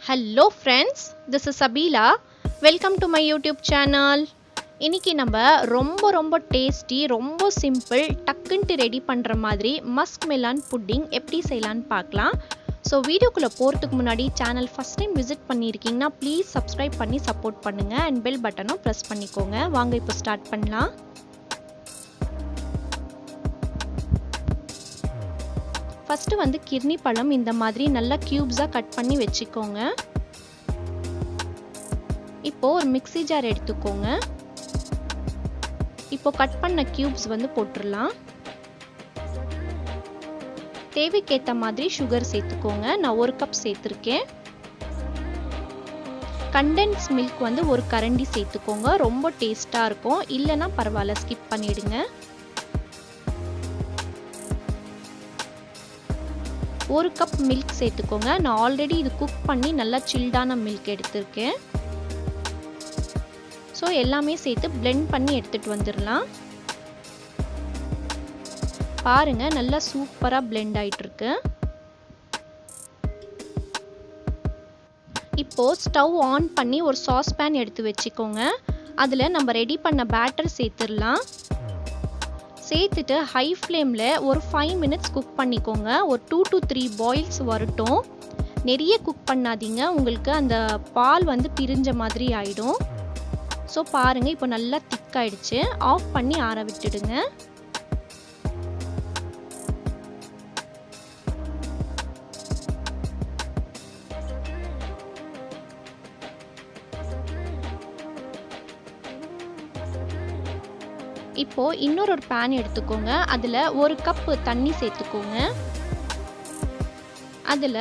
Hello friends, this is Sabila. Welcome to my YouTube channel. இன்னைக்கு நம்ம ரொம்ப tasty, ரொம்ப சிம்பிள், டக்குன்னு ரெடி பண்ற மாதிரி மஸ்க்மெலான் புட்டிங் எப்படி செய்யலாம்னு பார்க்கலாம். ஸோ வீடியோக்குள்ள போறதுக்கு முன்னாடி சேனல் ஃபர்ஸ்ட் டைம் விசிட் பண்ணியிருக்கீங்கன்னா ப்ளீஸ் சப்ஸ்கிரைப் பண்ணி சப்போர்ட் பண்ணுங்க அண்ட் பெல் பட்டனும் ப்ரெஸ் பண்ணிக்கோங்க. வாங்க இப்போ ஸ்டார்ட் பண்ணலாம். ஃபர்ஸ்ட் வந்து கிர்னி பழம் இந்த மாதிரி நல்லா கியூப்ஸா கட் பண்ணி வெச்சுக்கோங்க. இப்போ ஒரு மிக்ஸி ஜார் எடுத்துக்கோங்க. இப்போ கட் பண்ண கியூப்ஸ் வந்து போட்டுறலாம். தேவைக்கேத்த மாதிரி சுகர் சேர்த்துக்கோங்க. நான் 1 கப் சேர்த்திருக்கேன். கண்டென்ஸ் மில்க் வந்து 1 கரண்டி சேர்த்துக்கோங்க. ரொம்ப டேஸ்டா இருக்கும். இல்லனா பரவாயில்ல, ஸ்கிப் பண்ணிடுங்க. 1 கப் மில்க் சேர்த்துக்கோங்க. நான் ஆல்ரெடி இது குக் பண்ணி நல்லா சில்டான மில்க் எடுத்திருக்கேன். ஸோ எல்லாமே சேர்த்து blend பண்ணி எடுத்துட்டு வந்துடலாம். பாருங்க நல்லா சூப்பரா blend ஆயிட்டு இருக்கு. இப்போ ஸ்டவ் ஆன் பண்ணி ஒரு சாஸ் பேன் எடுத்து வச்சுக்கோங்க. அதுல நம்ம ரெடி பண்ண பேட்டர் சேர்த்துடலாம். சேர்த்துட்டு ஹை ஃப்ளேம்ல ஒரு 5 மினிட்ஸ் குக் பண்ணிக்கோங்க. ஒரு 2 to 3 பாயில்ஸ் வரட்டும். நிறைய குக் பண்ணாதீங்க, உங்களுக்கு அந்த பால் வந்து பிரிஞ்ச மாதிரி ஆயிடும். ஸோ பாருங்க இப்போ நல்லா திக் ஆயிடுச்சு. ஆஃப் பண்ணி ஆற விட்டுடுங்க. இப்போ இன்னொரு பேன் எடுத்துக்கோங்க. அதுல 1 கப் தண்ணி சேர்த்துக்கோங்க. அதுல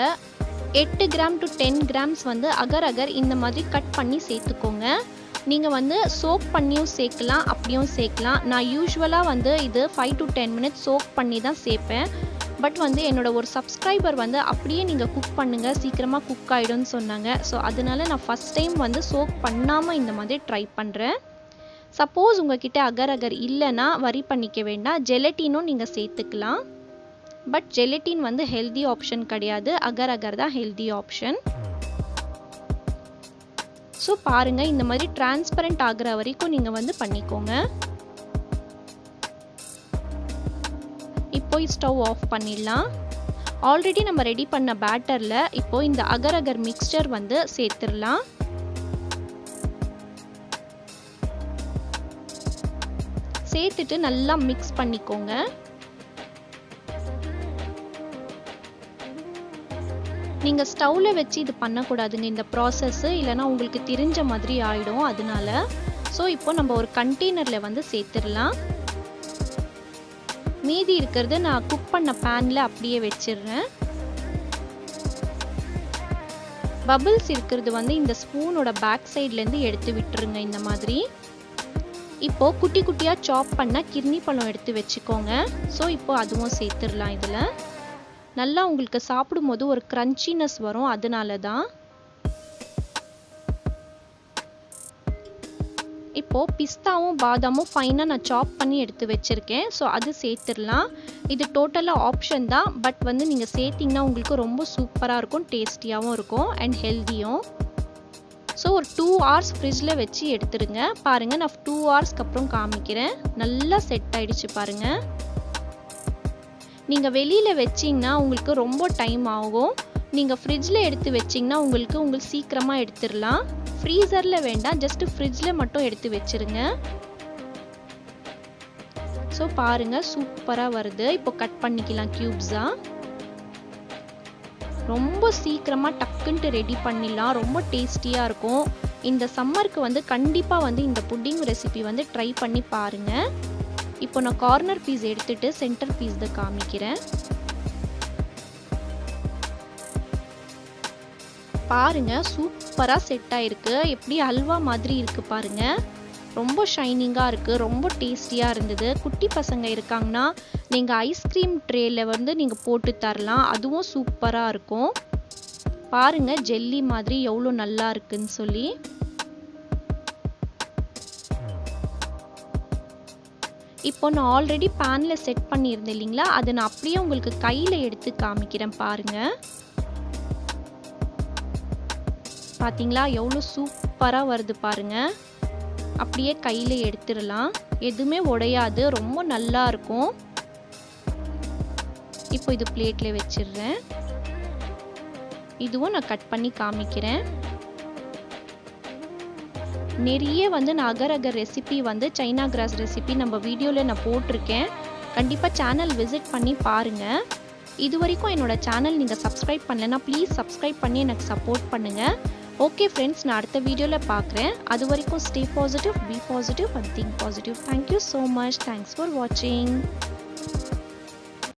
8 கிராம் to 10 கிராம்ஸ் வந்து அகர் இந்த மாதிரி கட் பண்ணி சேர்த்துக்கோங்க. நீங்க வந்து சோக் பண்ணியும் சேர்க்கலாம், அப்படியும் சேர்க்கலாம். நான் யூசுவலா வந்து இது 5 to 10 மினிட்ஸ் சோக் பண்ணி தான் சேர்ப்பேன். பட் வந்து என்னோட ஒரு சப்ஸ்கிரைபர் வந்து அப்படியே நீங்க குக் பண்ணுங்க, சீக்கிரமா குக் ஆயிடும்னு சொன்னாங்க. ஸோ அதனால நான் ஃபர்ஸ்ட் டைம் வந்து சோக் பண்ணாம இந்த மாதிரி ட்ரை பண்றேன். சப்போஸ் உங்ககிட்ட அகர் இல்லைன்னா வரி பண்ணிக்க வேண்டாம், ஜெலட்டினும் நீங்கள் சேர்த்துக்கலாம். பட் ஜெலட்டின் வந்து ஹெல்தி ஆப்ஷன் கிடையாது, அகர் தான் ஹெல்தி ஆப்ஷன். ஸோ பாருங்க இந்த மாதிரி டிரான்ஸ்பரண்ட் ஆகிற வரைக்கும் நீங்கள் வந்து பண்ணிக்கோங்க. இப்போ ஸ்டவ் ஆஃப் பண்ணிடலாம். ஆல்ரெடி நம்ம ரெடி பண்ண பேட்டரில் இப்போ இந்த அகர் மிக்ஸ்சர் வந்து சேர்த்துடலாம். சேர்த்துட்டு நல்லா மிக்ஸ் பண்ணிக்கோங்க. நீங்க ஸ்டவ்ல வச்சு இது பண்ணக்கூடாதுங்க இந்த ப்ராசஸ், இல்லைன்னா உங்களுக்கு தெரிஞ்ச மாதிரி ஆயிடும். அதனால ஸோ இப்போ நம்ம ஒரு கண்டெய்னர்ல வந்து சேர்த்துடலாம். மீதி இருக்கிறது நான் குக் பண்ண பேன்ல அப்படியே வச்சிடுறேன். பபிள்ஸ் இருக்கிறது வந்து இந்த ஸ்பூனோட பேக் சைட்ல இருந்து எடுத்து விட்டுருங்க இந்த மாதிரி. இப்போ குட்டி குட்டியா சாப் பண்ண கிர்னி பழம் எடுத்து வச்சுக்கோங்க. ஸோ இப்போ அதுவும் சேர்த்துடலாம். இதுல நல்லா உங்களுக்கு சாப்பிடும்போது ஒரு கிரன்ச்சினஸ் வரும், அதனால தான். இப்போ பிஸ்தாவும் பாதாமும் ஃபைனா நான் சாப் பண்ணி எடுத்து வச்சிருக்கேன். ஸோ அது சேர்த்துடலாம். இது டோட்டலா ஆப்ஷன் தான், பட் வந்து நீங்க சேர்த்தீங்கன்னா உங்களுக்கு ரொம்ப சூப்பரா இருக்கும், டேஸ்டியாவும் இருக்கும் அண்ட் ஹெல்தியும். ஸோ ஒரு 2 hours ஃப்ரிட்ஜில் வச்சு எடுத்துடுங்க. பாருங்கள் நான் 2 ஹவர்ஸ்க்கு அப்புறம் காமிக்கிறேன். நல்லா செட் ஆயிடுச்சு பாருங்க. நீங்கள் வெளியில் வச்சிங்கன்னா உங்களுக்கு ரொம்ப டைம் ஆகும். நீங்கள் ஃப்ரிட்ஜில் எடுத்து வச்சிங்கன்னா உங்களுக்கு சீக்கிரமாக எடுத்துடலாம். ஃப்ரீசரில் வேண்டாம், ஜஸ்ட் ஃப்ரிட்ஜில் மட்டும் எடுத்து வச்சிருங்க. ஸோ பாருங்கள் சூப்பராக வருது. இப்போ கட் பண்ணிக்கலாம் கியூப்ஸாக. ரொம்ப சீக்கிரமா டக்குன்னு ரெடி பண்ணிடலாம். ரொம்ப டேஸ்டியா இருக்கும். இந்த சம்மருக்கு வந்து கண்டிப்பா வந்து இந்த புட்டிங் ரெசிபி வந்து ட்ரை பண்ணி பாருங்க. இப்போ நான் கார்னர் பீஸ் எடுத்துட்டு சென்டர் பீஸ் தான் காமிக்கிறேன். பாருங்க சூப்பரா செட் ஆயிருக்கு. எப்படி அல்வா மாதிரி இருக்கு பாருங்க. ரொம்ப ஷைனிங்கா இருக்கு, ரொம்ப டேஸ்டியா இருந்தது. குட்டி பசங்க இருக்காங்கன்னா நீங்க ஐஸ்கிரீம் ட்ரேல வந்து நீங்க போட்டு தரலாம், அதுவும் சூப்பரா இருக்கும். பாருங்க ஜெல்லி மாதிரி எவ்வளோ நல்லா இருக்குன்னு சொல்லி. இப்போ நான் ஆல்ரெடி பேன்ல செட் பண்ணியிருந்தேன் இல்லைங்களா, அதை நான் அப்படியே உங்களுக்கு கையில எடுத்து காமிக்கிறேன் பாருங்க. பார்த்தீங்களா எவ்வளோ சூப்பராக வருது பாருங்கள். அப்படியே கையில் எடுத்துடலாம். எதுவுமே உடையாது, ரொம்ப நல்லா இருக்கும். இப்போ இது பிளேட்டில் வச்சிடுறேன். இதுவும் நான் கட் பண்ணி காமிக்கிறேன். நிறைய வந்து நான் அகர் அகர் ரெசிபி வந்து சைனா கிராஸ் ரெசிபி நம்ம வீடியோவில் நான் போட்டிருக்கேன். கண்டிப்பாக சேனல் விசிட் பண்ணி பாருங்கள். இது வரைக்கும் என்னோட சேனல் நீங்கள் சப்ஸ்கிரைப் பண்ணலைன்னா ப்ளீஸ் சப்ஸ்கிரைப் பண்ணி எனக்கு சப்போர்ட் பண்ணுங்கள். ஓகே ஃப்ரெண்ட்ஸ், நான் அடுத்த வீடியோவில் பார்க்குறேன். அது வரைக்கும் stay positive, be positive and think positive. Thank you so much. Thanks for வாட்சிங்.